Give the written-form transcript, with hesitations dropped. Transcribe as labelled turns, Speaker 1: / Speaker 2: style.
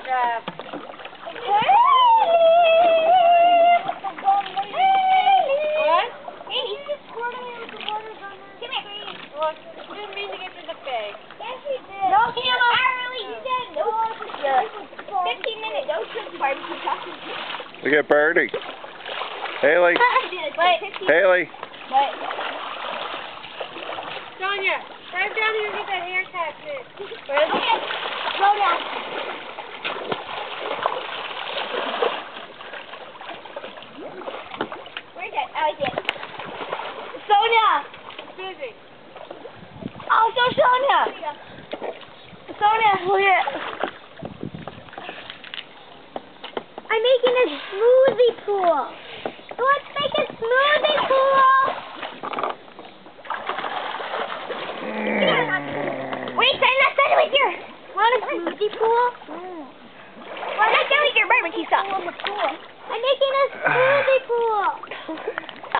Speaker 1: What?
Speaker 2: Hey, he's just squirting with the waters on the screen.
Speaker 1: Well, you didn't mean to get to the pig.
Speaker 2: Yes, he did. No, Harley, you did. No, 15-minute no-trip barbecue sausage.
Speaker 3: Look at Birdie. Haley.
Speaker 2: Wait.
Speaker 3: Haley.
Speaker 2: Wait.
Speaker 1: Sonia, drive down here and get that haircut fixed.
Speaker 2: Where is it? Slow down. Where's it? Oh, I see it. Sonia!
Speaker 1: Busy.
Speaker 2: Oh, so Sonia! Sonia, look at it. I'm making a smoothie pool. Let's make a smoothie pool. Wait, I'm not done with your. Want a smoothie pool? Well, I'm not done with your barbecue sauce. I'm making a smoothie